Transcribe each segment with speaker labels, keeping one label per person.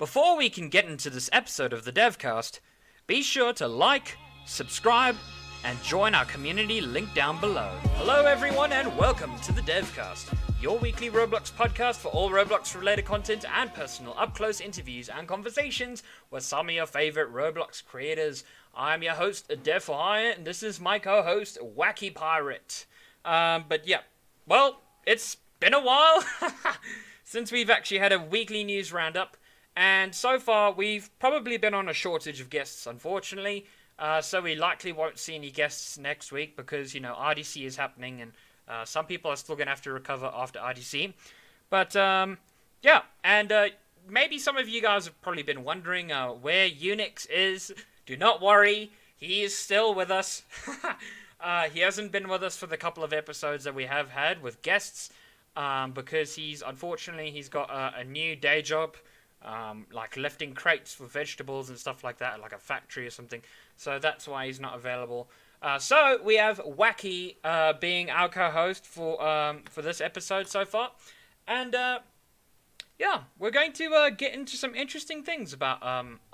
Speaker 1: Before we can get into this episode of the DevCast, be sure to like, subscribe, and join our community link down below. Hello everyone and welcome to the DevCast, your weekly Roblox podcast for all Roblox-related content and personal up-close interviews and conversations with some of your favorite Roblox creators. I'm your host, Dev for Hire, and this is my co-host, Wacky Pirate. It's been a while since we've actually had a weekly news roundup. And so far, we've probably been on a shortage of guests, unfortunately. So we likely won't see any guests next week because, RDC is happening and some people are still going to have to recover after RDC. But, maybe some of you guys have probably been wondering where Unix is. Do not worry, he is still with us. He hasn't been with us for the couple of episodes that we have had with guests because he's got a new day job. Like lifting crates for vegetables and stuff like that, like a factory or something. So that's why he's not available. So we have Wacky being our co-host for this episode so far, and we're going to get into some interesting things about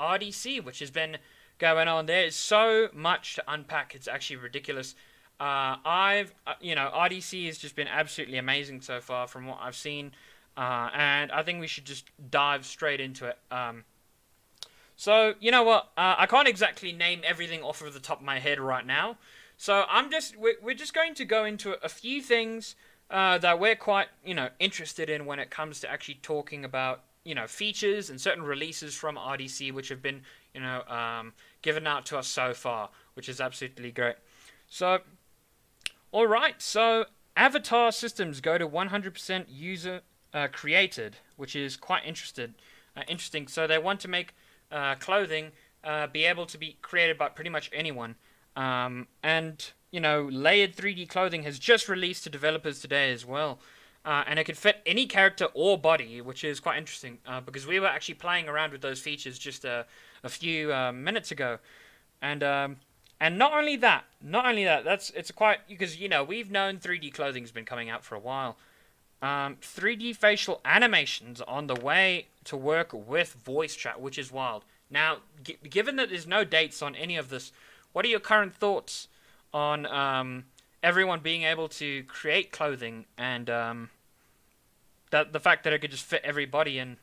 Speaker 1: RDC, which has been going on. There is so much to unpack; it's actually ridiculous. RDC has just been absolutely amazing so far from what I've seen. And I think we should just dive straight into it. So, you know what? I can't exactly name everything off of the top of my head right now. So we're just going to go into a few things that we're quite, interested in when it comes to actually talking about, features and certain releases from RDC which have been, given out to us so far, which is absolutely great. So, alright, so avatar systems go to 100% user created, which is quite interesting. So they want to make clothing be able to be created by pretty much anyone. Layered 3D clothing has just released to developers today as well. And it could fit any character or body, which is quite interesting because we were actually playing around with those features just a few minutes ago. And not only that, because we've known 3D clothing's been coming out for a while. 3D facial animations on the way to work with voice chat, which is wild. Now, given that there's no dates on any of this, what are your current thoughts on everyone being able to create clothing and the fact that it could just fit everybody and,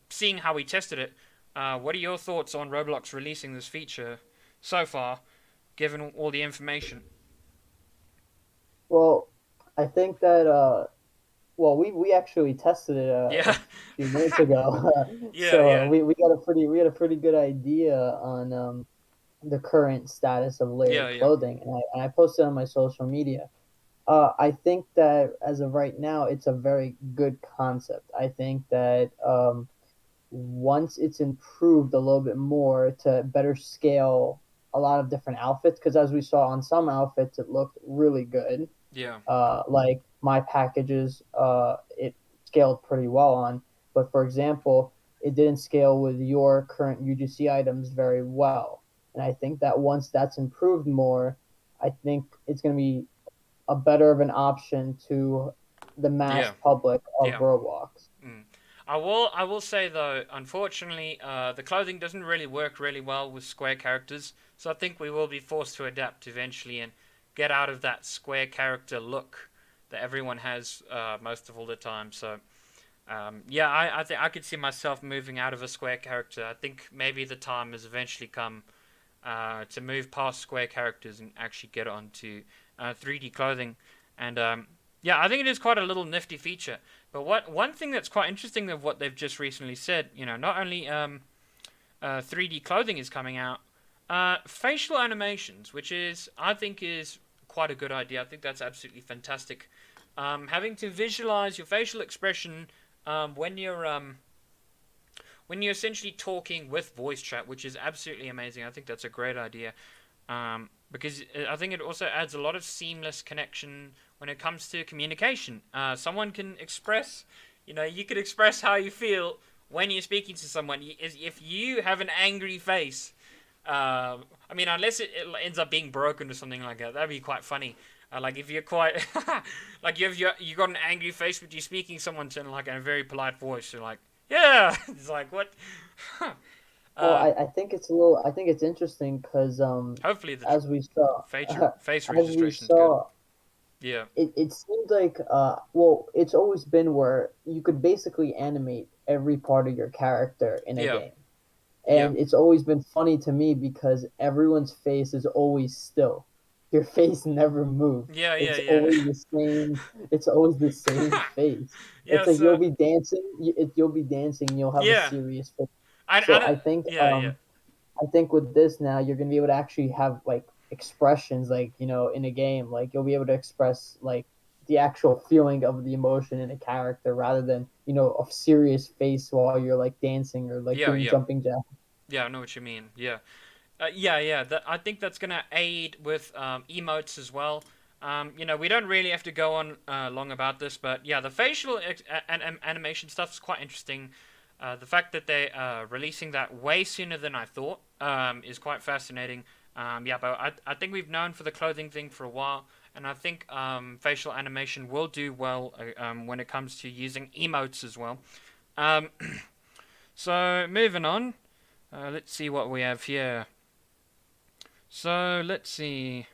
Speaker 1: seeing how we tested it, what are your thoughts on Roblox releasing this feature so far, given all the information?
Speaker 2: Well, I think that... we actually tested it a few minutes ago, we had a pretty good idea on the current status of layered clothing, and I posted on my social media. I think that as of right now, it's a very good concept. I think that once it's improved a little bit more to better scale a lot of different outfits, because as we saw on some outfits, it looked really good.
Speaker 1: Yeah.
Speaker 2: Like my packages, it scaled pretty well on, but for example, it didn't scale with your current UGC items very well. And I think that once that's improved more, I think it's going to be a better of an option to the mass public of Roblox.
Speaker 1: I will say though, unfortunately, the clothing doesn't really work really well with square characters, so I think we will be forced to adapt eventually and get out of that square character look that everyone has most of all the time. So, I think I could see myself moving out of a square character. I think maybe the time has eventually come to move past square characters and actually get onto 3D clothing. And I think it is quite a little nifty feature. But one thing that's quite interesting of what they've just recently said, not only 3D clothing is coming out, facial animations, which I think is quite a good idea. I think that's absolutely fantastic. Having to visualize your facial expression when you're essentially talking with voice chat, which is absolutely amazing. I think that's a great idea because I think it also adds a lot of seamless connection when it comes to communication. Someone can express, you could express how you feel when you're speaking to someone. If you have an angry face, unless it ends up being broken or something like that, that'd be quite funny. Like if you're quite, like you got an angry face, but you're speaking someone to in a very polite voice. You're like, Yeah, it's like what?
Speaker 2: Well,
Speaker 1: uh,
Speaker 2: I think it's a little. I think it's interesting because
Speaker 1: hopefully the
Speaker 2: as we saw,
Speaker 1: face
Speaker 2: as we
Speaker 1: registration is good.
Speaker 2: saw,
Speaker 1: Yeah.
Speaker 2: it seems like well, it's always been where you could basically animate every part of your character in a
Speaker 1: Yeah.
Speaker 2: game.
Speaker 1: Yeah.
Speaker 2: And it's always been funny to me because everyone's face is always still. Your face never moves.
Speaker 1: Yeah. Yeah.
Speaker 2: It's
Speaker 1: Yeah.
Speaker 2: always the same. It's always the same face.
Speaker 1: Yeah.
Speaker 2: It's like
Speaker 1: So
Speaker 2: you'll be dancing. You'll be dancing. You'll have a
Speaker 1: yeah.
Speaker 2: serious face.
Speaker 1: I
Speaker 2: So
Speaker 1: don't. Yeah. Yeah.
Speaker 2: I think with this now you're gonna be able to actually have like expressions like in a game like you'll be able to express like the actual feeling of the emotion in a character rather than a serious face while you're like dancing or like
Speaker 1: Yeah.
Speaker 2: doing
Speaker 1: Yeah.
Speaker 2: jumping jacks.
Speaker 1: Yeah. I know what you mean. Yeah. Yeah, yeah. I think that's gonna aid with emotes as well. We don't really have to go on long about this, but yeah, the facial animation stuff is quite interesting. The fact that they are releasing that way sooner than I thought is quite fascinating. Yeah, but I think we've known for the clothing thing for a while, and I think facial animation will do well when it comes to using emotes as well. Um, so moving on, let's see what we have here. So let's see.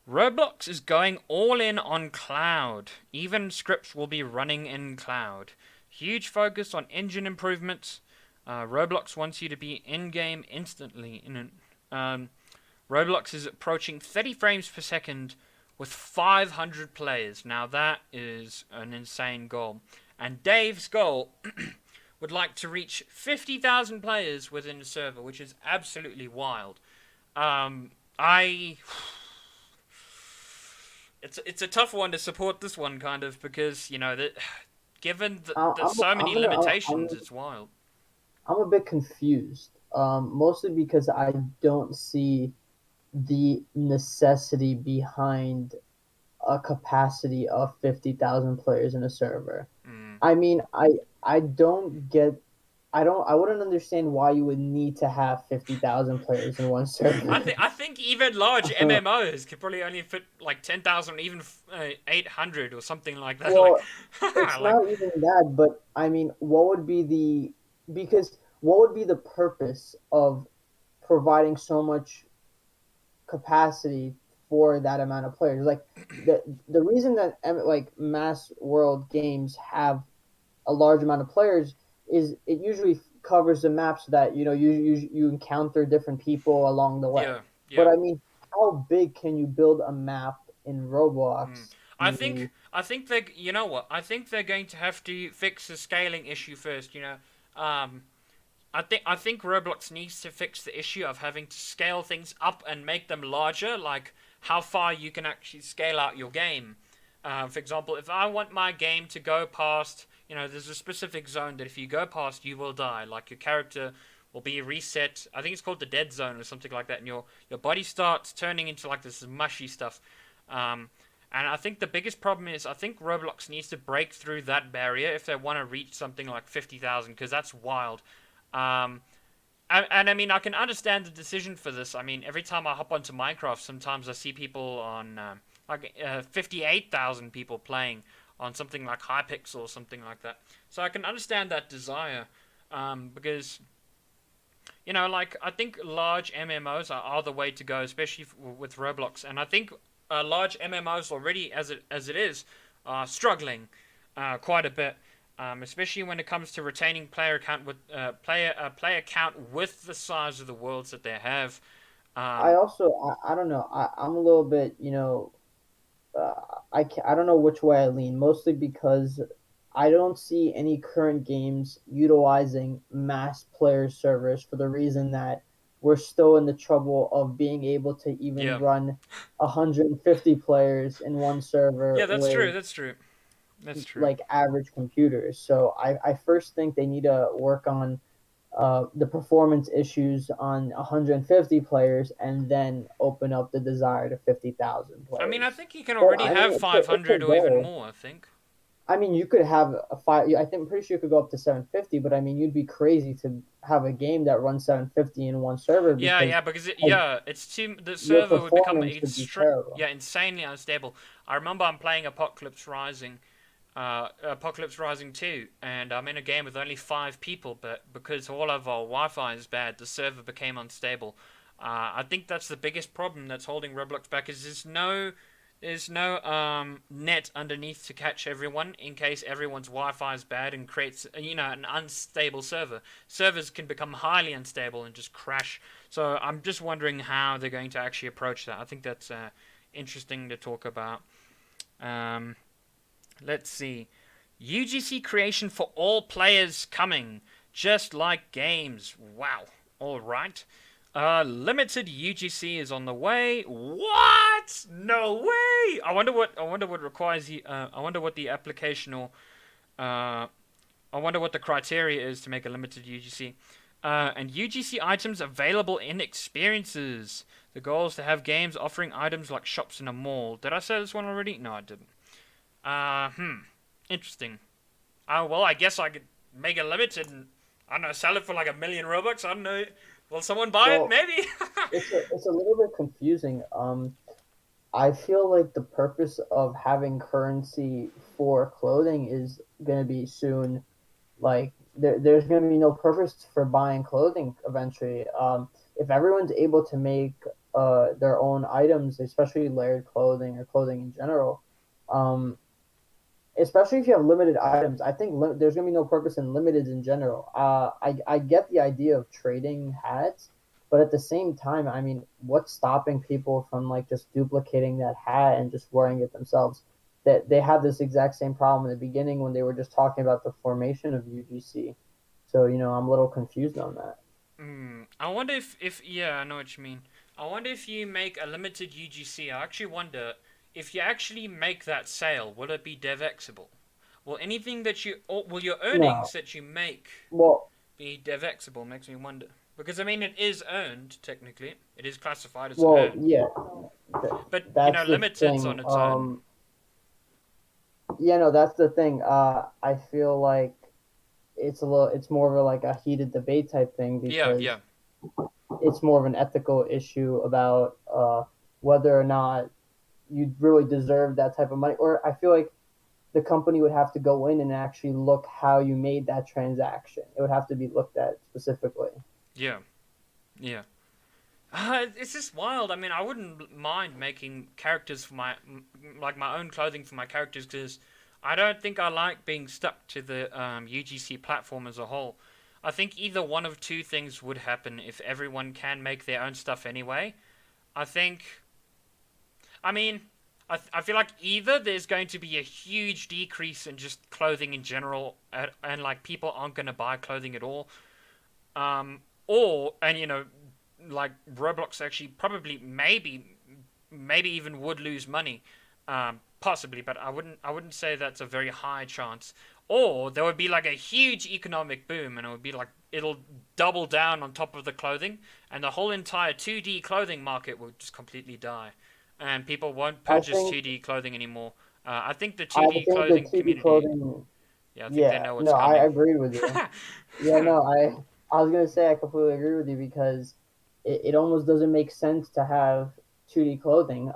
Speaker 1: Roblox is going all in on cloud. Even scripts will be running in cloud. Huge focus on engine improvements. Roblox wants you to be in game instantly. Roblox is approaching 30 frames per second with 500 players. Now that is an insane goal. And Dave's goal would like to reach 50,000 players within the server, which is absolutely wild. I it's a tough one to support this one kind of because that given that so many limitations, it's wild.
Speaker 2: I'm a bit confused, mostly because I don't see the necessity behind a capacity of 50,000 players in a server.
Speaker 1: Mm.
Speaker 2: I mean, I don't get I wouldn't understand why you would need to have 50,000 players in one server.
Speaker 1: I think even large MMOs could probably only fit like 10,000, even 800 or something like that. Like,
Speaker 2: Well, it's
Speaker 1: like
Speaker 2: not even that, but I mean, what would be the purpose of providing so much capacity for that amount of players? Like the reason that like mass world games have a large amount of players is it usually covers the map so that you encounter different people along the way.
Speaker 1: yeah,
Speaker 2: But
Speaker 1: yeah.
Speaker 2: I mean, how big can you build a map in
Speaker 1: Mm.
Speaker 2: Roblox to
Speaker 1: I think they you know what I think they're going to have to fix the scaling issue first. Um, I think Roblox needs to fix the issue of having to scale things up and make them larger, like how far you can actually scale out your game. For example, if I want my game to go past, there's a specific zone that if you go past, you will die. Like your character will be reset. I think it's called the dead zone or something like that, and your body starts turning into like this mushy stuff. Um, and I think the biggest problem is I think Roblox needs to break through that barrier if they want to reach something like 50,000, because that's wild. Um, and I mean, I can understand the decision for this. I mean, every time I hop onto Minecraft, sometimes I see people on 58,000 people playing on something like Hypixel or something like that. So I can understand that desire, because like I think large MMOs are the way to go, especially with Roblox. And I think large MMOs already, as it is, are struggling quite a bit. Especially when it comes to retaining player count with the size of the worlds that they have.
Speaker 2: I
Speaker 1: Um,
Speaker 2: also I don't know. I'm a little bit, uh, I don't know which way I lean, mostly because I don't see any current games utilizing mass player servers for the reason that we're still in the trouble of being able to even
Speaker 1: yeah,
Speaker 2: run 150 players in one server
Speaker 1: yeah, that's true.
Speaker 2: with
Speaker 1: That's true. That's true.
Speaker 2: like average computers. So I first think they need to work on the performance issues on 150 players and then open up the desire to 50,000
Speaker 1: I mean, I
Speaker 2: players.
Speaker 1: think you can
Speaker 2: But
Speaker 1: already
Speaker 2: I mean,
Speaker 1: have
Speaker 2: it's a
Speaker 1: 500 or even
Speaker 2: goal.
Speaker 1: more. I think.
Speaker 2: I mean, you could have a five. I think I'm pretty sure you could go up to 750. But I mean, you'd be crazy to have a game that runs 750 in one server
Speaker 1: Yeah,
Speaker 2: because
Speaker 1: yeah, because
Speaker 2: like,
Speaker 1: it's too the
Speaker 2: your
Speaker 1: server would become
Speaker 2: performance would be terrible.
Speaker 1: insanely unstable. I remember I'm playing Apocalypse Rising, Apocalypse Rising 2, and I'm in a game with only 5 people, but because all of our Wi-Fi is bad, the server became unstable. I think that's the biggest problem that's holding Roblox back. Is there's no net underneath to catch everyone in case everyone's Wi-Fi is bad and creates an unstable server. Servers can become highly unstable and just crash. So I'm just wondering how they're going to actually approach that. I think that's interesting to talk about. Let's see. UGC creation for all players coming, just like games. Wow. All right. Limited UGC is on the way. What? No way! I wonder what requires you. I wonder what the applicational. I wonder what the criteria is to make a limited UGC. And UGC items available in experiences. The goal is to have games offering items like shops in a mall. Did I say this one already? No, I didn't. Interesting. Well, I guess I could make it limited and, I don't know, sell it for like 1,000,000 Robux. I don't know. Will someone buy it? Maybe.
Speaker 2: it's a little bit confusing. I feel like the purpose of having currency for clothing is gonna be soon. Like there's gonna be no purpose for buying clothing eventually. If everyone's able to make their own items, especially layered clothing or clothing in general, um, especially if you have limited items, I think there's gonna be no purpose in limiteds in general. I get the idea of trading hats, but at the same time, I mean, what's stopping people from like just duplicating that hat and just wearing it themselves? That they had this exact same problem in the beginning when they were just talking about the formation of UGC. So I'm a little confused on that.
Speaker 1: I wonder if yeah, I know what you mean. I wonder if you make a limited UGC. I actually wonder if you actually make that sale, will it be DevXable? Will anything that will your earnings
Speaker 2: No.
Speaker 1: that you make
Speaker 2: Well,
Speaker 1: be DevXable? Makes me wonder. Because I mean, it is earned technically. It is classified as
Speaker 2: well,
Speaker 1: earned.
Speaker 2: yeah,
Speaker 1: But
Speaker 2: that's the
Speaker 1: limited's
Speaker 2: thing.
Speaker 1: on its own.
Speaker 2: Yeah, no, that's the thing. I feel like it's more of like a heated debate type thing
Speaker 1: Yeah,
Speaker 2: because
Speaker 1: yeah,
Speaker 2: it's more of an ethical issue about whether or not you really deserve that type of money. Or I feel like the company would have to go in and actually look how you made that transaction. It would have to be looked at specifically.
Speaker 1: yeah, yeah. It's just wild. I mean, I wouldn't mind making characters for my own clothing for my characters because I don't think I like being stuck to the UGC platform as a whole. I think either one of two things would happen if everyone can make their own stuff anyway. I think, I mean, I feel like either there's going to be a huge decrease in just clothing in general, and like people aren't going to buy clothing at all, or and like Roblox actually probably maybe even would lose money, possibly, but I wouldn't say that's a very high chance. Or there would be like a huge economic boom, and it would be like it'll double down on top of the clothing, and the whole entire 2D clothing market will just completely die, and people won't
Speaker 2: I
Speaker 1: purchase
Speaker 2: think
Speaker 1: 2D clothing anymore. I think the
Speaker 2: I
Speaker 1: 2D
Speaker 2: think the
Speaker 1: clothing
Speaker 2: 2D
Speaker 1: community,
Speaker 2: clothing.
Speaker 1: yeah, I think they
Speaker 2: Yeah,
Speaker 1: know what's
Speaker 2: no, I
Speaker 1: coming.
Speaker 2: agree with you. Yeah, no, I was gonna say I completely agree with you because it almost doesn't make sense to have 2D clothing.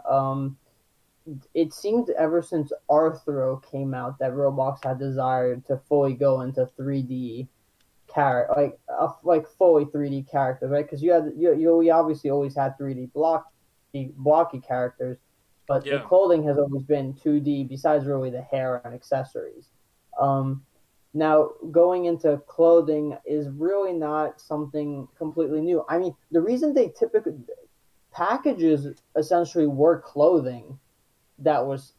Speaker 2: It seemed ever since Arthro came out that Roblox had desired to fully go into 3D like fully 3D characters, right? Because we obviously always had 3D blocky characters, but the
Speaker 1: Yeah,
Speaker 2: clothing has always been 2D. Besides really the hair and accessories. Um, Now going into clothing is really not something completely new. I mean, the reason they typically packages essentially were clothing that was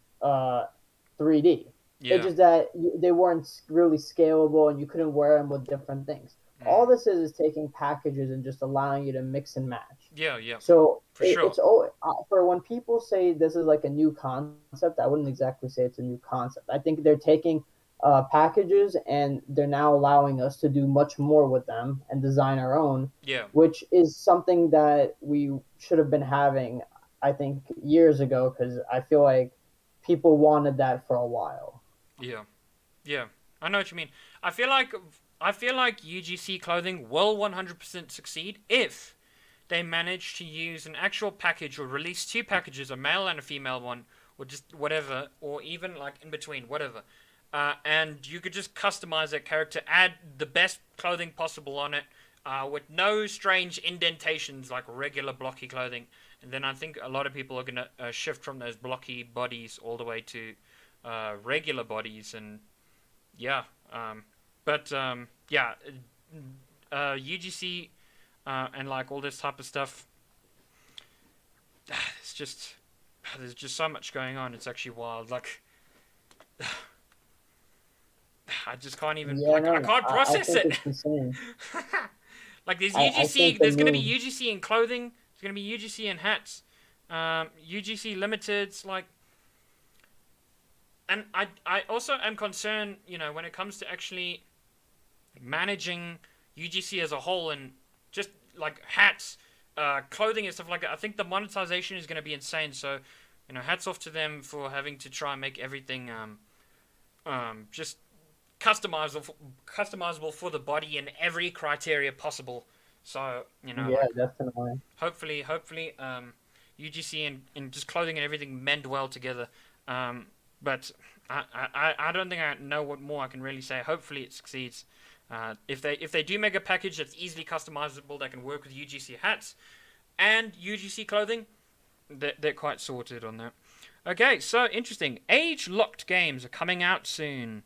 Speaker 2: 3D. It's
Speaker 1: yeah,
Speaker 2: just that they weren't really scalable and you couldn't wear them with different things. All this is taking packages and just allowing you to mix and match.
Speaker 1: yeah, yeah,
Speaker 2: So
Speaker 1: for sure.
Speaker 2: it's for when people say this is like a new concept, I wouldn't exactly say it's a new concept. I think they're taking packages and they're now allowing us to do much more with them and design our own,
Speaker 1: Yeah,
Speaker 2: which is something that we should have been having, I think, years ago because I feel like people wanted that for a while.
Speaker 1: yeah. Yeah, I know what you mean. I feel like UGC clothing will 100% succeed if they manage to use an actual package or release two packages, a male and a female one, or just whatever, or even like in between, whatever. and you could just customize that character, add the best clothing possible on it, with no strange indentations like regular blocky clothing. And then I think a lot of people are gonna shift from those blocky bodies all the way to regular bodies, and yeah. Yeah, UGC and like all this type of stuff. It's just there's just so much going on. It's actually wild. Like I just can't even
Speaker 2: Yeah,
Speaker 1: like
Speaker 2: no,
Speaker 1: I
Speaker 2: no,
Speaker 1: can't
Speaker 2: I
Speaker 1: process
Speaker 2: think
Speaker 1: it.
Speaker 2: it's insane.
Speaker 1: Like there's
Speaker 2: I
Speaker 1: UGC.
Speaker 2: think the
Speaker 1: There's gonna be
Speaker 2: move.
Speaker 1: UGC in clothing. There's gonna be UGC in hats. UGC limiteds. Like, and I also am concerned. When it comes to actually managing UGC as a whole and just like hats, clothing and stuff like that. I think the monetization is going to be insane. So, hats off to them for having to try and make everything just customizable for the body in every criteria possible. So,
Speaker 2: Yeah, definitely.
Speaker 1: hopefully, UGC and just clothing and everything mend well together. But I don't think I know what more I can really say. Hopefully, it succeeds. If they do make a package that's easily customizable, that can work with UGC hats and UGC clothing, they're quite sorted on that. Okay, so interesting. Age-locked games are coming out soon,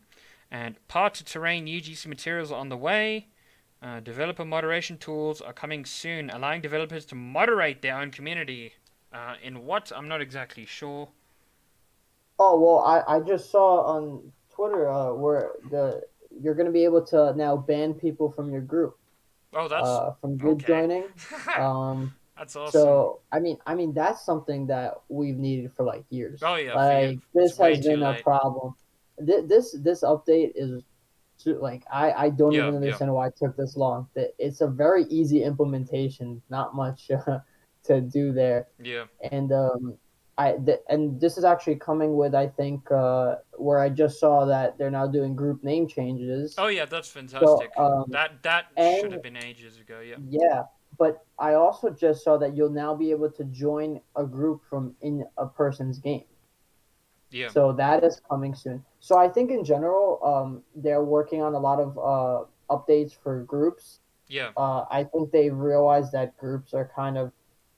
Speaker 1: and part-to-terrain UGC materials are on the way. Developer moderation tools are coming soon, allowing developers to moderate their own community. In what? I'm not exactly sure.
Speaker 2: Oh well, I just saw on Twitter where you're gonna be able to now ban people from your group
Speaker 1: Oh, that's
Speaker 2: from group
Speaker 1: okay.
Speaker 2: joining. Um,
Speaker 1: That's awesome.
Speaker 2: so I mean that's something that we've needed for like years.
Speaker 1: Oh yeah, for you.
Speaker 2: Like
Speaker 1: It's
Speaker 2: this
Speaker 1: way
Speaker 2: has
Speaker 1: too
Speaker 2: been a
Speaker 1: late.
Speaker 2: problem. This update is like I don't
Speaker 1: Yeah,
Speaker 2: even
Speaker 1: yeah,
Speaker 2: understand why it took this long. It's a very easy implementation, not much to do there.
Speaker 1: yeah.
Speaker 2: And and this is actually coming with I think where I just saw that they're now doing group name changes.
Speaker 1: Oh yeah, that's
Speaker 2: So
Speaker 1: fantastic. That should
Speaker 2: and
Speaker 1: have been ages ago. Yeah.
Speaker 2: yeah, but I also just saw that you'll now be able to join a group from in a person's game.
Speaker 1: Yeah.
Speaker 2: So that is coming soon. So I think in general, they're working on a lot of updates for groups.
Speaker 1: Yeah.
Speaker 2: I think they realized that groups are kind of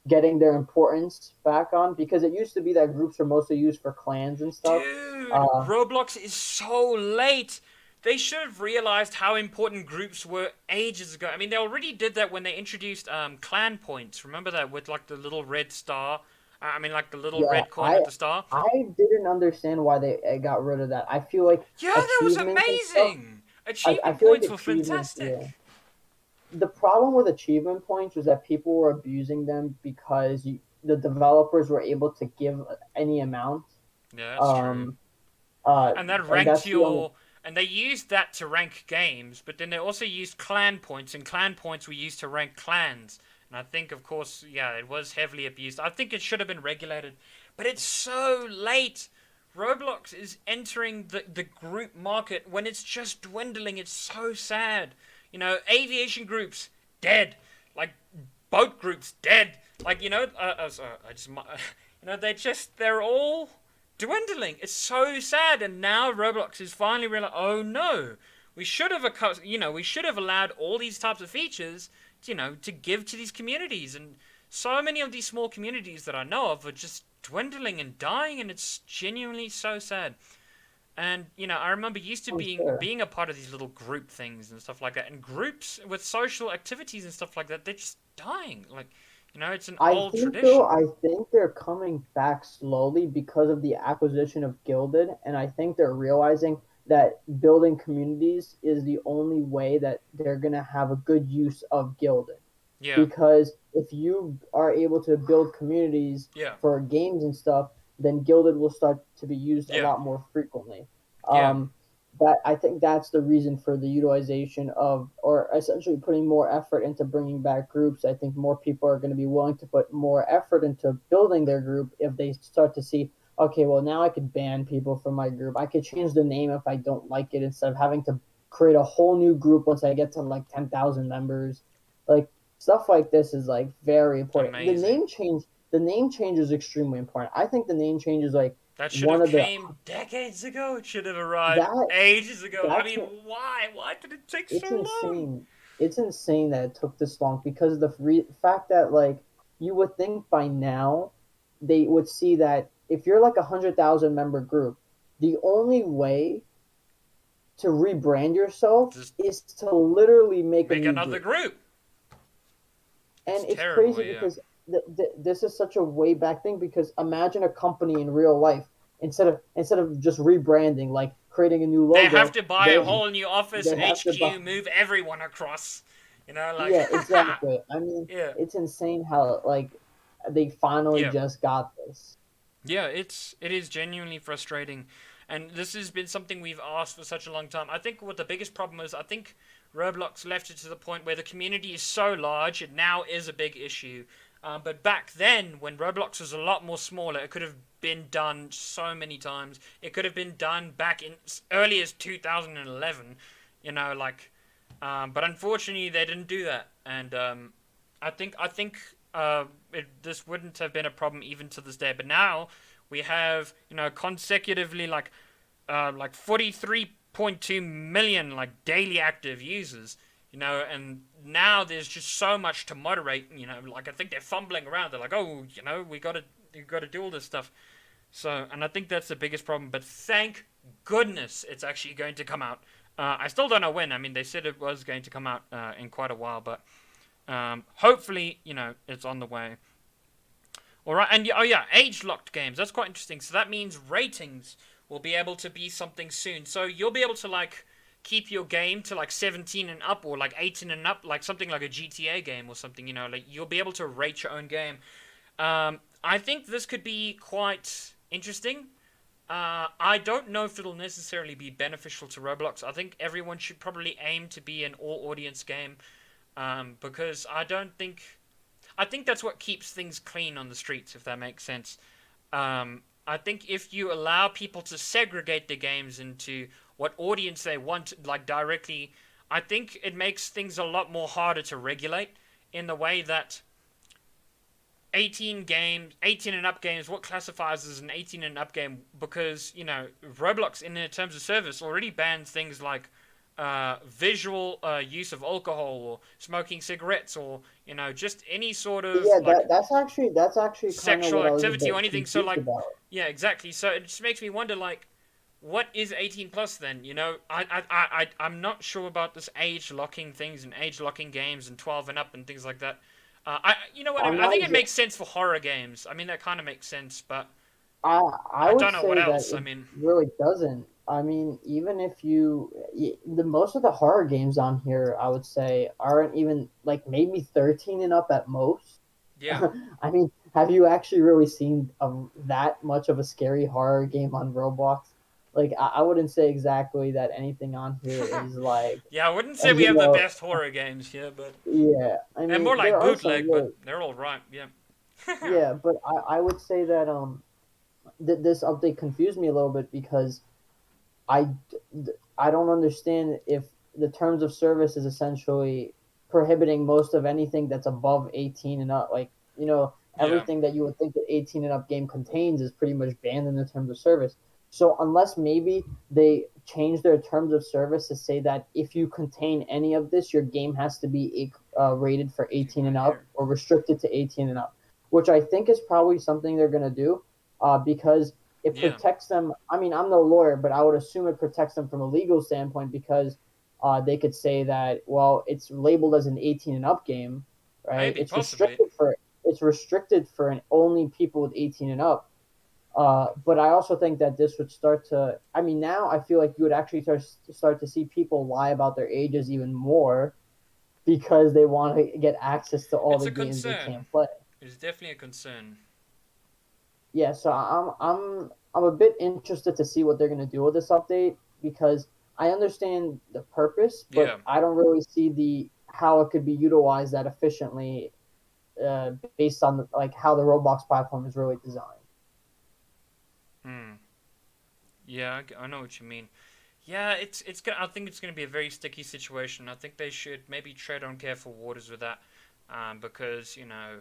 Speaker 2: getting their importance back on because it used to be that groups were mostly used for clans and stuff.
Speaker 1: Dude,
Speaker 2: Uh,
Speaker 1: Roblox is so late. They should have realized how important groups were ages ago. I mean, they already did that when they introduced clan points. Remember that with like the little red star? I mean, like the little
Speaker 2: yeah,
Speaker 1: red coin with the star.
Speaker 2: I didn't understand why they got rid of that. I feel like
Speaker 1: Yeah, that was
Speaker 2: achievements and stuff.
Speaker 1: amazing.
Speaker 2: I
Speaker 1: Achievement
Speaker 2: feel like
Speaker 1: points were
Speaker 2: achievements. Yeah.
Speaker 1: fantastic.
Speaker 2: The problem with achievement points was that people were abusing them because the developers were able to give any amount.
Speaker 1: Yeah, that's true.
Speaker 2: Um,
Speaker 1: And that
Speaker 2: and
Speaker 1: ranked
Speaker 2: that's the only.
Speaker 1: your. And they used that to rank games, but then they also used clan points, and clan points were used to rank clans. And I think, of course, yeah, it was heavily abused. I think it should have been regulated, but it's so late. Roblox is entering the group market when it's just dwindling. It's so sad. Aviation groups, dead. Like, boat groups, dead. Like, sorry, they're all dwindling. It's so sad, and now Roblox is finally realizing, oh no, we should have allowed all these types of features, to give to these communities, and so many of these small communities that I know of are just dwindling and dying, and it's genuinely so sad. And I remember used to
Speaker 2: I'm
Speaker 1: being
Speaker 2: sure.
Speaker 1: being a part of these little group things and stuff like that, and groups with social activities and stuff like that. They're just dying. Like, it's an old tradition.
Speaker 2: I think they're coming back slowly because of the acquisition of Gilded, and I think they're realizing that building communities is the only way that they're gonna have a good use of Gilded.
Speaker 1: Yeah,
Speaker 2: Because if you are able to build communities
Speaker 1: yeah,
Speaker 2: for games and stuff, then Gilded will start to be used a
Speaker 1: yeah,
Speaker 2: lot more frequently.
Speaker 1: yeah,
Speaker 2: Um, that I think that's the reason for the utilization of, or essentially putting more effort into bringing back groups. I think more people are going to be willing to put more effort into building their group if they start to see, okay, well now I could ban people from my group. I could change the name if I don't like it instead of having to create a whole new group once I get to like 10,000 members. Like stuff like this is like very important.
Speaker 1: amazing.
Speaker 2: The name change is extremely important. I think the name change is like
Speaker 1: That should
Speaker 2: one
Speaker 1: have
Speaker 2: of the
Speaker 1: came decades ago. It should have arrived
Speaker 2: that
Speaker 1: ages ago. I
Speaker 2: that's
Speaker 1: mean, why? Why did it take so
Speaker 2: it's
Speaker 1: long?
Speaker 2: insane. It's insane that it took this long because the fact that like you would think by now they would see that if you're like 100,000 member group, the only way to rebrand yourself
Speaker 1: Just
Speaker 2: is to literally make a
Speaker 1: make
Speaker 2: new
Speaker 1: another
Speaker 2: group.
Speaker 1: group. It's
Speaker 2: And it's
Speaker 1: terrible,
Speaker 2: crazy
Speaker 1: yeah.
Speaker 2: because this is such a way back thing because imagine a company in real life instead of just rebranding like creating a new
Speaker 1: They have
Speaker 2: logo,
Speaker 1: to buy a
Speaker 2: they
Speaker 1: whole new office
Speaker 2: they have to buy.
Speaker 1: HQ, move everyone across. You know, like,
Speaker 2: Yeah, exactly. I mean,
Speaker 1: yeah,
Speaker 2: it's insane how like they finally
Speaker 1: yeah.
Speaker 2: just got this.
Speaker 1: Yeah, it is genuinely frustrating, and this has been something we've asked for such a long time. I think what the biggest problem is, I think Roblox left it to the point where the community is so large, it now is a big issue. But back then, when Roblox was a lot more smaller, it could have been done so many times. It could have been done back in as early as 2011, you know, like. But unfortunately, they didn't do that, and I think this wouldn't have been a problem even to this day. But now we have consecutively like 43.2 million like daily active users. And now there's just so much to moderate. Like I think they're fumbling around. They're like, oh, we got to do all this stuff. So, and I think that's the biggest problem. But thank goodness it's actually going to come out. I still don't know when. I mean, they said it was going to come out in quite a while, but hopefully, it's on the way. All right, and oh yeah, age-locked games. That's quite interesting. So that means ratings will be able to be something soon. So you'll be able to like keep your game to like 17 and up or like 18 and up, like something like a GTA game or something. Like you'll be able to rate your own game. I think this could be quite interesting. I don't know if it'll necessarily be beneficial to Roblox. I think everyone should probably aim to be an all-audience game, because I think that's what keeps things clean on the streets, if that makes sense. I think if you allow people to segregate the games into what audience they want, like directly, I think it makes things a lot more harder to regulate in the way that 18 and up games, what classifies as an 18 and up game? Because, Roblox in their terms of service already bans things like visual use of alcohol or smoking cigarettes or, just any sort of
Speaker 2: Yeah,
Speaker 1: like
Speaker 2: that's actually kind of
Speaker 1: sexual
Speaker 2: what I was a
Speaker 1: activity or
Speaker 2: bit
Speaker 1: anything. So
Speaker 2: confused
Speaker 1: like,
Speaker 2: about.
Speaker 1: yeah, exactly. So it just makes me wonder like, what is 18 plus then? I'm not sure about this age locking things and age locking games and 12 and up and things like that. You know what I
Speaker 2: I'm
Speaker 1: mean? I
Speaker 2: not
Speaker 1: think it
Speaker 2: exa-
Speaker 1: makes sense for horror games. I mean, that kind of makes sense, but
Speaker 2: I
Speaker 1: I
Speaker 2: would
Speaker 1: don't know what
Speaker 2: say that
Speaker 1: else. I
Speaker 2: it
Speaker 1: mean,
Speaker 2: really doesn't. I mean, even if the most of the horror games on here, I would say, aren't even like maybe 13 and up at most.
Speaker 1: yeah.
Speaker 2: I mean, have you actually really seen that much of a scary horror game on Roblox? Like, I wouldn't say exactly that anything on here is like,
Speaker 1: Yeah, I wouldn't say we
Speaker 2: you
Speaker 1: have the
Speaker 2: know,
Speaker 1: best horror games here, but
Speaker 2: yeah. I
Speaker 1: they're more
Speaker 2: mean, there
Speaker 1: like
Speaker 2: are some
Speaker 1: bootleg, but
Speaker 2: really,
Speaker 1: they're all right. Yeah.
Speaker 2: yeah, but I would say that this update confused me a little bit because I, I don't understand if the terms of service is essentially prohibiting most of anything that's above 18 and up. Like,
Speaker 1: Yeah.
Speaker 2: everything that you would think that 18 and up game contains is pretty much banned in the terms of service. So unless maybe they change their terms of service to say that if you contain any of this, your game has to be rated for
Speaker 1: Dude,
Speaker 2: 18
Speaker 1: my
Speaker 2: and up
Speaker 1: hair.
Speaker 2: or restricted to 18 and up, which I think is probably something they're going to do, because it
Speaker 1: Yeah.
Speaker 2: protects them. I mean, I'm no lawyer, but I would assume it protects them from a legal standpoint because they could say that, well, it's labeled as an 18 and up game, right?
Speaker 1: Maybe, possibly.
Speaker 2: It's restricted for only people with 18 and up. But I also think that this would start to. I mean, now I feel like you would actually start to see people lie about their ages even more because they want to get access to all
Speaker 1: It's
Speaker 2: the
Speaker 1: a
Speaker 2: games they
Speaker 1: concern.
Speaker 2: can't play.
Speaker 1: It's definitely a concern.
Speaker 2: Yeah, so I'm a bit interested to see what they're gonna do with this update because I understand the purpose,
Speaker 1: Yeah.
Speaker 2: but I don't really see the how it could be utilized that efficiently, based on like how the Roblox platform is really designed.
Speaker 1: Hmm. Yeah, I know what you mean. Yeah, it's gonna. I think it's gonna be a very sticky situation. I think they should maybe tread on careful waters with that, because I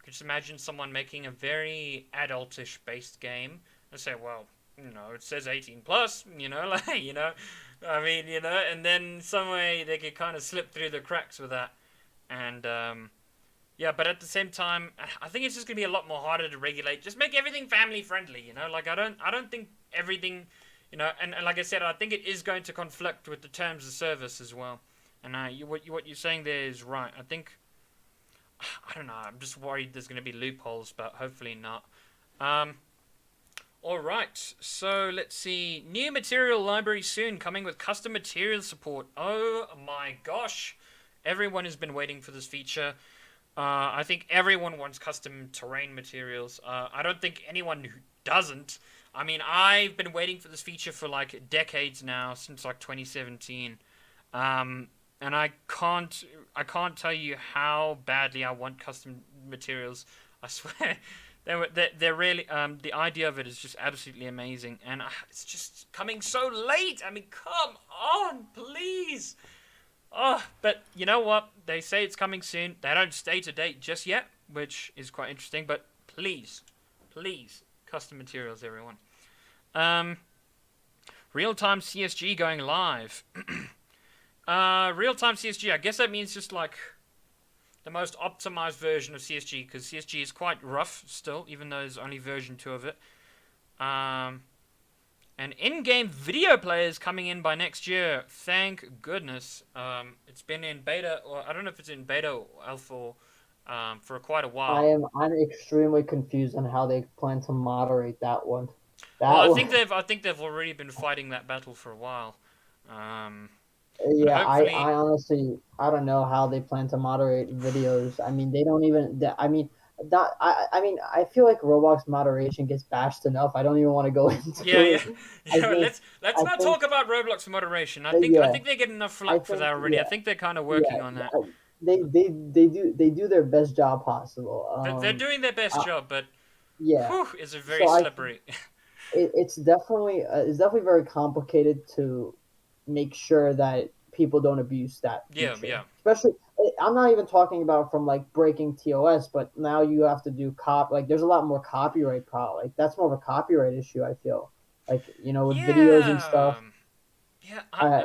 Speaker 1: could just imagine someone making a very adultish based game, I say, well, it says 18 plus, like, I mean, and then some way they could kind of slip through the cracks with that. And, yeah, but at the same time, I think it's just going to be a lot more harder to regulate. Just make everything family friendly, like, I don't think everything, and like I said, I think it is going to conflict with the terms of service as well. And what you're saying there is right. I think, I don't know, I'm just worried there's going to be loopholes, but hopefully not. Alright, so let's see. New material library soon, coming with custom material support. Oh my gosh. Everyone has been waiting for this feature. I think everyone wants custom terrain materials. I don't think anyone who doesn't. I mean, I've been waiting for this feature for like decades now, since like 2017. And I can't tell you how badly I want custom materials. I swear. They're really, the idea of it is just absolutely amazing, and it's just coming so late. I mean, come on, please. Oh, but you know what? They say it's coming soon. They don't state a date just yet, which is quite interesting. But please, custom materials, everyone. Real-time CSG going live. Real-time CSG. I guess that means just like the most optimized version of CSG, because CSG is quite rough still, even though there's only version 2 of it. And in-game video players coming in by next year. Thank goodness. It's been in beta, or I don't know if it's in beta or alpha for quite a while.
Speaker 2: I'm extremely confused on how they plan to moderate that one.
Speaker 1: Well, I think they've already been fighting that battle for a while.
Speaker 2: Yeah, I honestly, I don't know how they plan to moderate videos. I mean, they don't even. I mean, I mean, I feel like Roblox moderation gets bashed enough. I don't even want to go into
Speaker 1: yeah.
Speaker 2: it.
Speaker 1: Let's not talk about Roblox moderation. I think they get enough flack for that already.
Speaker 2: Yeah,
Speaker 1: I think they're kind of working on that.
Speaker 2: They do their best job possible.
Speaker 1: They're doing their best job, but
Speaker 2: yeah,
Speaker 1: whew, is it very slippery.
Speaker 2: It's definitely very complicated to make sure that people don't abuse that feature.
Speaker 1: Yeah.
Speaker 2: Especially, I'm not even talking about from like breaking TOS, but now you have to do like there's a lot more copyright Like that's more of a copyright issue. I feel like with videos and stuff.
Speaker 1: Yeah,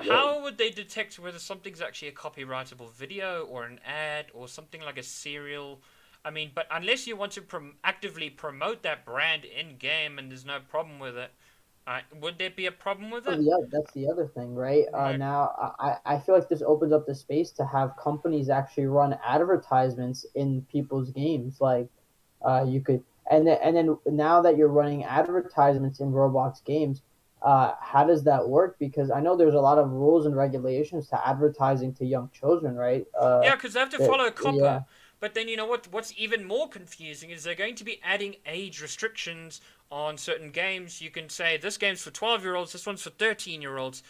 Speaker 1: how would they detect whether something's actually a copyrightable video or an ad or something like a serial? I mean, but unless you want to actively promote that brand in-game and there's no problem with it, would there be a problem with it?
Speaker 2: Yeah, that's the other thing, right? Now, I feel like this opens up the space to have companies actually run advertisements in people's games. Like, you could, and then now that you're running advertisements in Roblox games, how does that work? Because I know there's a lot of rules and regulations to advertising to young children, right?
Speaker 1: Yeah, because they have to follow COPPA.
Speaker 2: Yeah.
Speaker 1: But then what's even more confusing is they're going to be adding age restrictions on certain games. You can say this game's for 12-year-olds, this one's for 13-year-olds.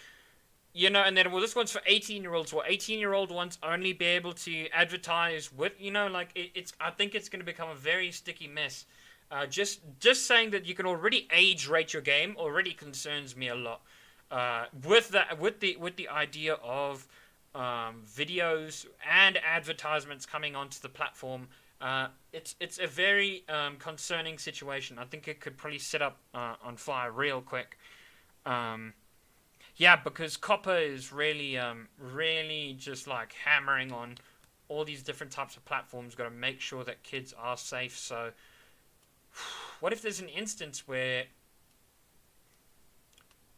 Speaker 1: And then this one's for 18-year-olds. Well, 18-year-old ones only be able to advertise with, it's. I think it's going to become a very sticky mess. Just saying that you can already age rate your game already concerns me a lot. With the idea of videos and advertisements coming onto the platform, it's a very concerning situation. I think it could probably set up on fire real quick. Yeah, because COPPA is really just like hammering on all these different types of platforms. Got to make sure that kids are safe. So, what if there's an instance where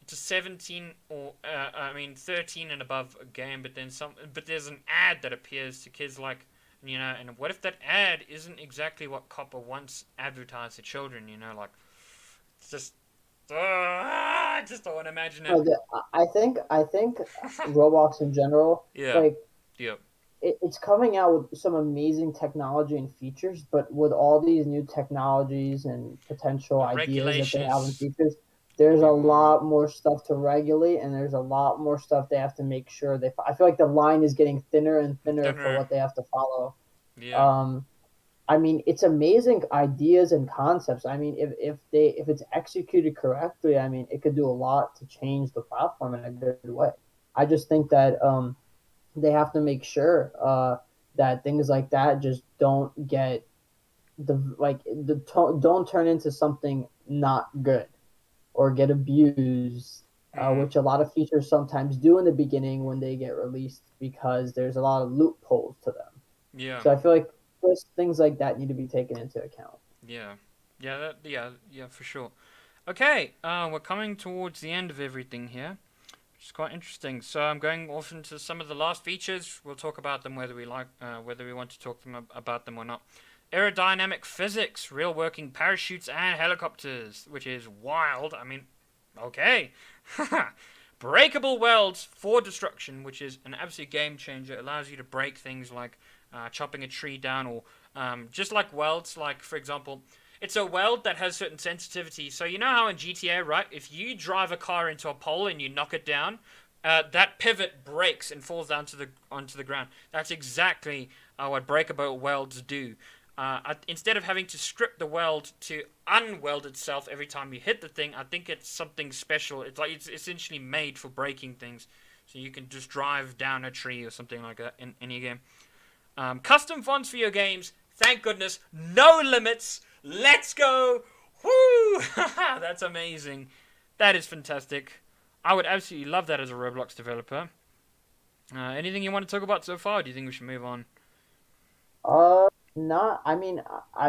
Speaker 1: it's a 17 or 13 and above game, but there's an ad that appears to kids like, and what if that ad isn't exactly what COPPA wants advertised to children? Like, it's just. I just don't want to imagine it.
Speaker 2: I think Roblox in general, like, it's coming out with some amazing technology and features, but with all these new technologies and potential ideas that they have in features, there's a lot more stuff to regulate, and there's a lot more stuff they have to make sure I feel like the line is getting thinner and thinner for what they have to follow.
Speaker 1: Yeah.
Speaker 2: I mean, it's amazing ideas and concepts. I mean, if it's executed correctly, I mean, it could do a lot to change the platform in a good way. I just think that they have to make sure that things like that just don't get don't turn into something not good. or get abused,
Speaker 1: Mm.
Speaker 2: which a lot of features sometimes do in the beginning when they get released because there's a lot of loopholes to them.
Speaker 1: Yeah.
Speaker 2: So I feel like just things like that need to be taken into account.
Speaker 1: Yeah. Yeah, for sure. Okay, we're coming towards the end of everything here, which is quite interesting. So I'm going off into some of the last features. We'll talk about them whether we want to talk about them or not. Aerodynamic physics, real working parachutes and helicopters, which is wild. I mean, okay. Breakable welds for destruction, which is an absolute game changer. It allows you to break things like chopping a tree down, or just like welds, like for example, it's a weld that has certain sensitivity. So you know how in GTA, right? If you drive a car into a pole and you knock it down, that pivot breaks and falls down onto the ground. That's exactly what breakable welds do. Instead of having to strip the weld to unweld itself every time you hit the thing, I think it's something special. It's like it's essentially made for breaking things, so you can just drive down a tree or something like that in any game. Custom fonts for your games. Thank goodness, no limits. Let's go! Woo! That's amazing. That is fantastic. I would absolutely love that as a Roblox developer. Anything you want to talk about so far? Or do you think we should move on?
Speaker 2: Not. I mean,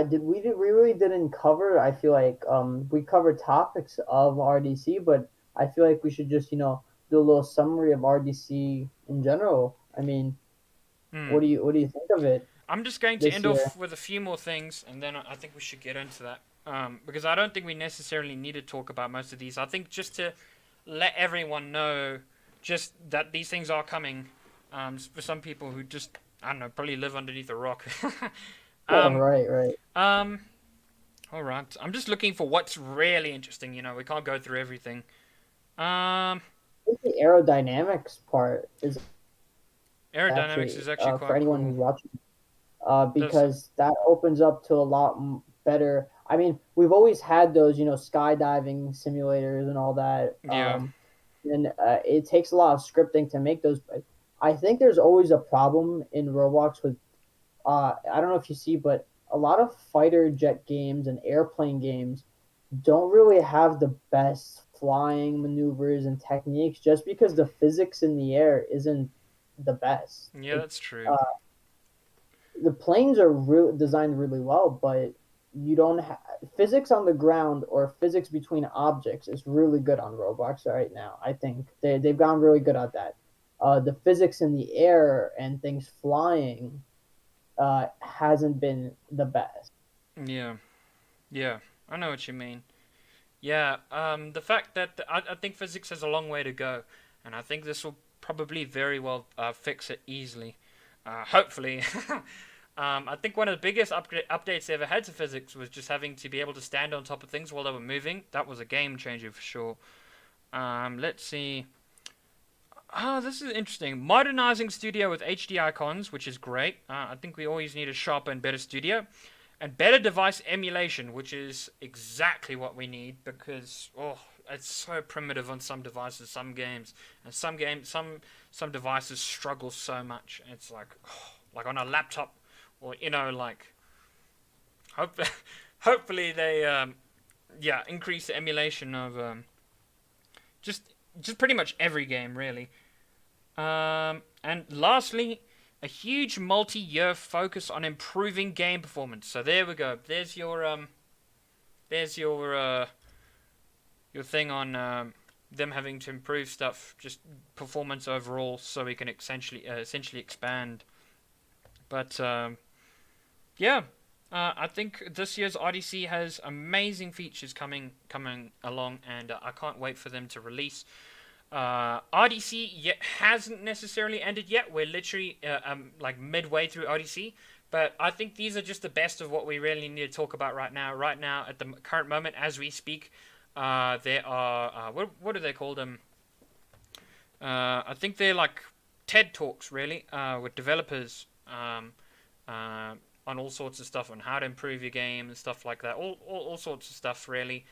Speaker 2: we really didn't cover. I feel like we covered topics of RDC, but I feel like we should just do a little summary of RDC in general. I mean,
Speaker 1: Hmm.
Speaker 2: what do you think of it
Speaker 1: I'm just going to
Speaker 2: this
Speaker 1: end
Speaker 2: year?
Speaker 1: off with a few more things, and then I think we should get into that. Because I don't think we necessarily need to talk about most of these. I think just to let everyone know just that these things are coming. For some people who just, I don't know, probably live underneath a rock. um,
Speaker 2: Right, right.
Speaker 1: um, all right. I'm just looking for what's really interesting. We can't go through everything. Um,
Speaker 2: I think the aerodynamics part is
Speaker 1: Aerodynamics
Speaker 2: actually
Speaker 1: is actually
Speaker 2: for
Speaker 1: quite
Speaker 2: anyone
Speaker 1: cool.
Speaker 2: who's watching,
Speaker 1: Does
Speaker 2: because that opens up to a lot better. I mean, we've always had those, skydiving simulators and all that.
Speaker 1: Yeah.
Speaker 2: And it takes a lot of scripting to make those. But I think there's always a problem in Roblox with I don't know if you see, but a lot of fighter jet games and airplane games don't really have the best flying maneuvers and techniques just because the physics in the air isn't the best.
Speaker 1: Yeah, that's true.
Speaker 2: Uh, the planes are designed really well, but you don't have physics on the ground or physics between objects is really good on Roblox right now. I think they've gotten really good at that. The physics in the air and things flying hasn't been the best.
Speaker 1: Yeah. Yeah. I know what you mean. Yeah, the fact that I think physics has a long way to go, and I think this will probably very well fix it easily. Hopefully. I think one of the biggest updates they ever had to physics was just having to be able to stand on top of things while they were moving. That was a game changer for sure. Let's see. Oh, this is interesting. Modernizing studio with HD icons, which is great. I think we always need a sharper and better studio. And better device emulation, which is exactly what we need because it's so primitive on some devices, some games, and some devices struggle so much. It's like on a laptop, or like hope, hopefully they increase the emulation of just pretty much every game really. And lastly, a huge multi-year focus on improving game performance. So there we go. There's your thing on them having to improve stuff, just performance overall, so we can essentially expand. But yeah, I think this year's RDC has amazing features coming along, and I can't wait for them to release. RDC yet hasn't necessarily ended yet. We're literally like midway through RDC, but I think these are just the best of what we really need to talk about right now. Right now, at the current moment, as we speak, there are what do they call them? I think they're like TED talks, really, with developers on all sorts of stuff on how to improve your game and stuff like that. All sorts of stuff, really.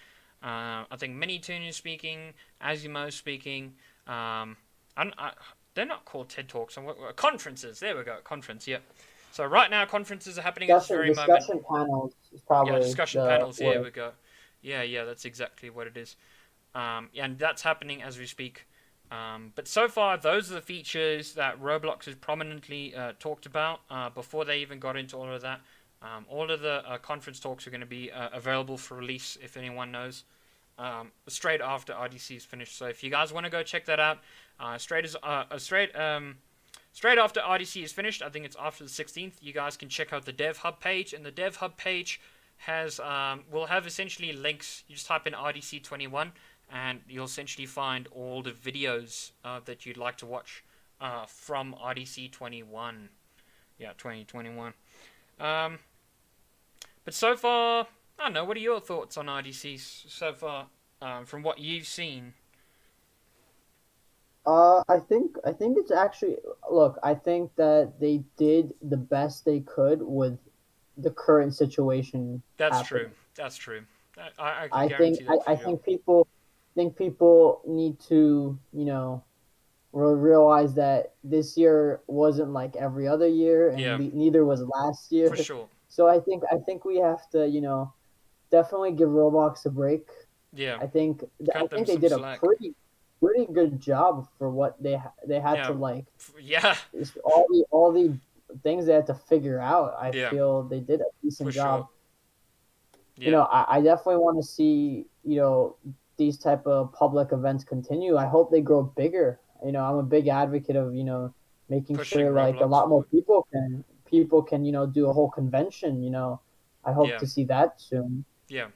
Speaker 1: I think MiniToon is speaking, Asimo is speaking. They're not called TED Talks. Conferences. There we go. Conference. Yep. So right now, conferences are happening at this very moment.
Speaker 2: Discussion panels is
Speaker 1: Yeah,
Speaker 2: probably
Speaker 1: discussion
Speaker 2: the
Speaker 1: panels. Here
Speaker 2: word.
Speaker 1: we go. Yeah, that's exactly what it is. And that's happening as we speak. But so far, those are the features that Roblox has prominently talked about before they even got into all of that. All of the conference talks are going to be available for release if anyone knows. Straight after RDC is finished. So if you guys want to go check that out, straight after RDC is finished, I think it's after the 16th. You guys can check out the Dev Hub page, and the Dev Hub page will have essentially links. You just type in RDC21, and you'll essentially find all the videos that you'd like to watch from RDC21. Yeah, 2021. But so far, I don't know. What are your thoughts on RDCs so far, from what you've seen?
Speaker 2: I think it's actually, look, I think that they did the best they could with the current situation
Speaker 1: That's
Speaker 2: happening.
Speaker 1: true. That's true. I can
Speaker 2: I think
Speaker 1: guarantee
Speaker 2: I,
Speaker 1: that for
Speaker 2: I
Speaker 1: sure.
Speaker 2: think people need to, realize that this year wasn't like every other year, and
Speaker 1: Yeah,
Speaker 2: neither was last
Speaker 1: for
Speaker 2: year.
Speaker 1: sure.
Speaker 2: So I think we have to, definitely give Roblox a break.
Speaker 1: Yeah,
Speaker 2: I
Speaker 1: cut them
Speaker 2: think they
Speaker 1: some
Speaker 2: did a
Speaker 1: slack.
Speaker 2: pretty good job for what they had to
Speaker 1: Yeah,
Speaker 2: like.
Speaker 1: yeah,
Speaker 2: All the things they had to figure out. I
Speaker 1: yeah,
Speaker 2: feel they did a
Speaker 1: for
Speaker 2: decent
Speaker 1: sure.
Speaker 2: job.
Speaker 1: Yeah,
Speaker 2: I definitely want to see, these type of public events continue. I hope they grow bigger. I'm a big advocate of, making
Speaker 1: pushing
Speaker 2: sure like a
Speaker 1: Roblox
Speaker 2: lot more
Speaker 1: forward.
Speaker 2: people can, do a whole convention. I hope
Speaker 1: Yeah,
Speaker 2: to see that soon.
Speaker 1: yeah.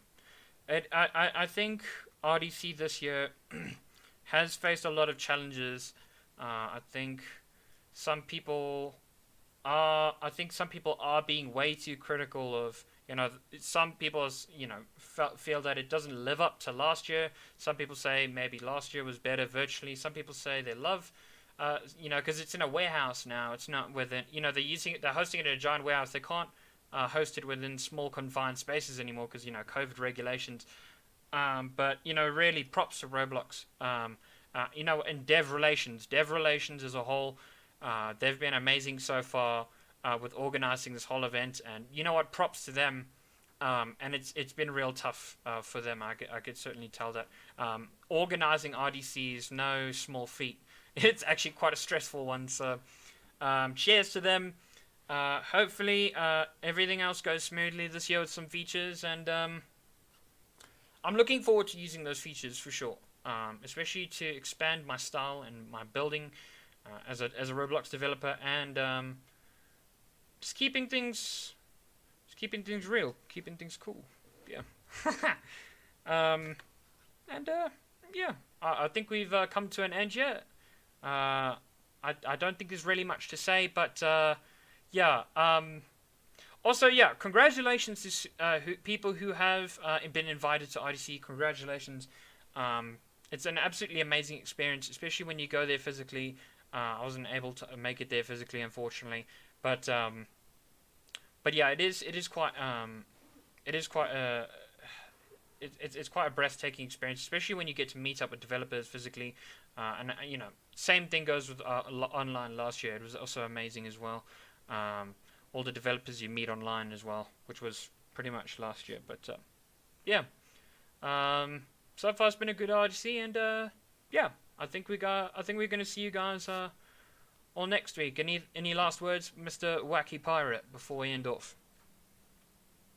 Speaker 1: I think RDC this year has faced a lot of challenges. I think some people some people are being way too critical of, some people, feel that it doesn't live up to last year. Some people say maybe last year was better virtually. Some people say they love, because it's in a warehouse now. It's not within, they're hosting it in a giant warehouse. They can't host it within small confined spaces anymore because, COVID regulations. But really, props to Roblox. And dev relations as a whole, they've been amazing so far with organizing this whole event. And you know what? Props to them. And it's been real tough for them. I could certainly tell that. Organizing RDC is no small feat. It's actually quite a stressful one. So cheers to them. Hopefully everything else goes smoothly this year with some features, and I'm looking forward to using those features for sure, especially to expand my style and my building as a Roblox developer, and just keeping things real, keeping things cool. Yeah. um, and yeah, I think we've come to an end here. I don't think there's really much to say, but yeah. Also, yeah, congratulations to people who have been invited to IDC. Congratulations. It's an absolutely amazing experience, especially when you go there physically. I wasn't able to make it there physically, unfortunately, but yeah, it is quite a it's quite a breathtaking experience, especially when you get to meet up with developers physically. And same thing goes with online last year. It was also amazing as well. All the developers you meet online as well, which was pretty much last year. But yeah, so far it's been a good RDC, and yeah, I think we're gonna see you guys all next week. Any last words, Mr. Wacky Pirate, before we end off?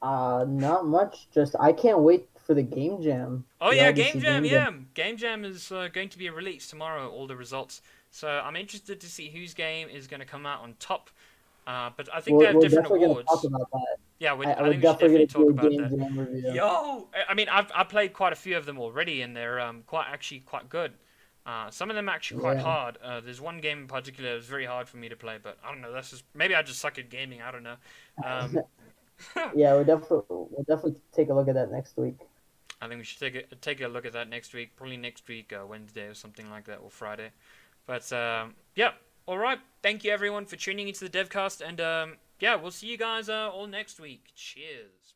Speaker 2: Not much. Just I can't wait for the game jam.
Speaker 1: Oh
Speaker 2: The
Speaker 1: yeah, Game
Speaker 2: RDC
Speaker 1: Jam.
Speaker 2: game jam.
Speaker 1: Yeah, Game Jam is going to be released tomorrow. All the results. So I'm interested to see whose game is going to come out on top. But I think they have
Speaker 2: We're
Speaker 1: different
Speaker 2: definitely gonna talk
Speaker 1: awards.
Speaker 2: about that.
Speaker 1: Yeah, I
Speaker 2: We're
Speaker 1: think we should
Speaker 2: definitely
Speaker 1: definitely
Speaker 2: gonna
Speaker 1: talk
Speaker 2: do a
Speaker 1: about
Speaker 2: game
Speaker 1: that.
Speaker 2: jam review.
Speaker 1: Yo, I mean, I've played quite a few of them already, and they're quite good. Some of them are actually quite
Speaker 2: Yeah.
Speaker 1: hard. There's one game in particular that was very hard for me to play, but I don't know. That's just maybe I just suck at gaming. I don't know. Um,
Speaker 2: Yeah, we'll definitely take a look at that next week.
Speaker 1: I think we should take a look at that next week, probably next week, Wednesday or something like that, or Friday. But yeah, all right. Thank you everyone for tuning into the DevCast, and yeah, we'll see you guys all next week. Cheers.